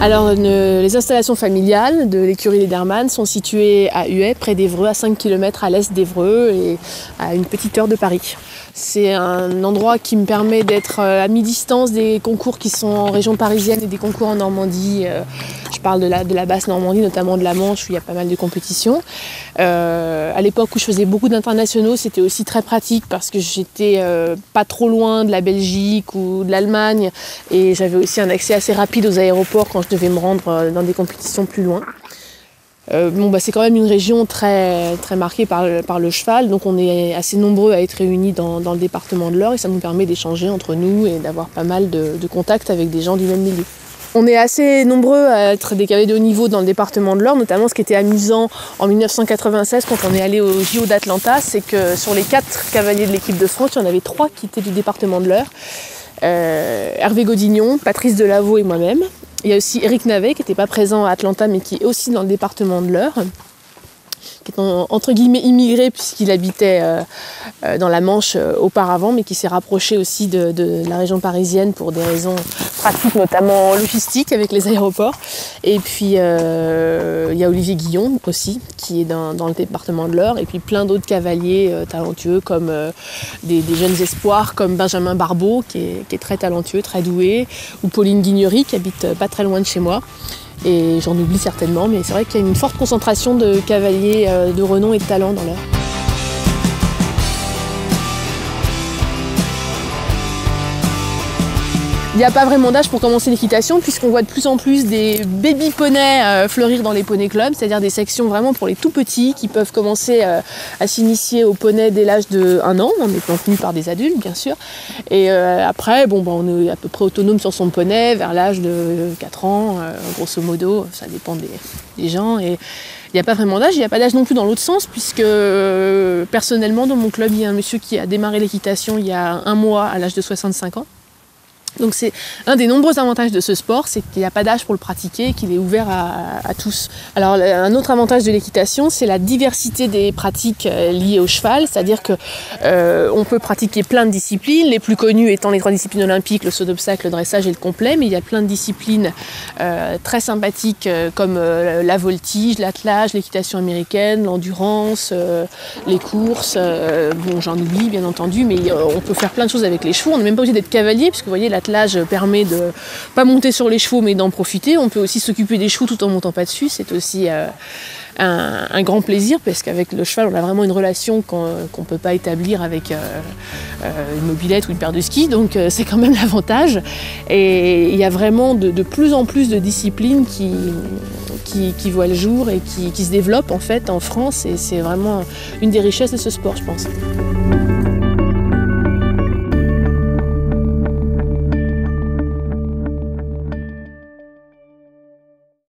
Alors, les installations familiales de l'écurie Lederman sont situées à Huet, près d'Évreux, à 5 km à l'est d'Évreux et à une petite heure de Paris. C'est un endroit qui me permet d'être à mi-distance des concours qui sont en région parisienne et des concours en Normandie. Je parle de la basse Normandie, notamment de la Manche, où il y a pas mal de compétitions. À l'époque où je faisais beaucoup d'internationaux, c'était aussi très pratique parce que j'étais pas trop loin de la Belgique ou de l'Allemagne et j'avais aussi un accès assez rapide aux aéroports quand je devais me rendre dans des compétitions plus loin. C'est quand même une région très, très marquée par le cheval, donc on est assez nombreux à être réunis dans le département de l'Eure et ça nous permet d'échanger entre nous et d'avoir pas mal de contacts avec des gens du même milieu. On est assez nombreux à être des cavaliers de haut niveau dans le département de l'Eure, notamment ce qui était amusant en 1996 quand on est allé au JO d'Atlanta, c'est que sur les 4 cavaliers de l'équipe de France, il y en avait 3 qui étaient du département de l'Eure. Hervé Godignon, Patrice Delaveau et moi-même. Il y a aussi Éric Navet qui n'était pas présent à Atlanta mais qui est aussi dans le département de l'Eure, qui est entre guillemets immigré puisqu'il habitait dans la Manche auparavant mais qui s'est rapproché aussi de la région parisienne pour des raisons pratiques, notamment logistiques avec les aéroports. Et puis il y a Olivier Guillon aussi qui est dans le département de l'Eure et puis plein d'autres cavaliers talentueux comme des jeunes espoirs comme Benjamin Barbeau qui est très talentueux, très doué, ou Pauline Guignery qui habite pas très loin de chez moi. Et j'en oublie certainement, mais c'est vrai qu'il y a une forte concentration de cavaliers de renom et de talent dans l'Eure. Il n'y a pas vraiment d'âge pour commencer l'équitation puisqu'on voit de plus en plus des baby poneys fleurir dans les poney clubs, c'est-à-dire des sections vraiment pour les tout petits qui peuvent commencer à s'initier au poney dès l'âge de 1 an, en étant tenus par des adultes bien sûr. Et après, on est à peu près autonome sur son poney vers l'âge de 4 ans, grosso modo, ça dépend des gens. Et il n'y a pas vraiment d'âge, il n'y a pas d'âge non plus dans l'autre sens puisque personnellement dans mon club il y a un monsieur qui a démarré l'équitation il y a 1 mois à l'âge de 65 ans. Donc c'est un des nombreux avantages de ce sport, c'est qu'il n'y a pas d'âge pour le pratiquer et qu'il est ouvert à tous. Alors un autre avantage de l'équitation, c'est la diversité des pratiques liées au cheval, c'est-à-dire que on peut pratiquer plein de disciplines, les plus connues étant les 3 disciplines olympiques, le saut d'obstacle, le dressage et le complet, mais il y a plein de disciplines très sympathiques comme la voltige, l'attelage, l'équitation américaine, l'endurance, les courses, j'en oublie bien entendu, mais on peut faire plein de choses avec les chevaux, on n'est même pas obligé d'être cavalier, puisque vous voyez, l'attelage permet de pas monter sur les chevaux mais d'en profiter. On peut aussi s'occuper des chevaux tout en montant pas dessus. C'est aussi un grand plaisir parce qu'avec le cheval on a vraiment une relation qu'on ne peut pas établir avec une mobilette ou une paire de skis. Donc c'est quand même l'avantage. Et il y a vraiment de plus en plus de disciplines qui voient le jour et qui se développent en fait en France. Et c'est vraiment une des richesses de ce sport, je pense.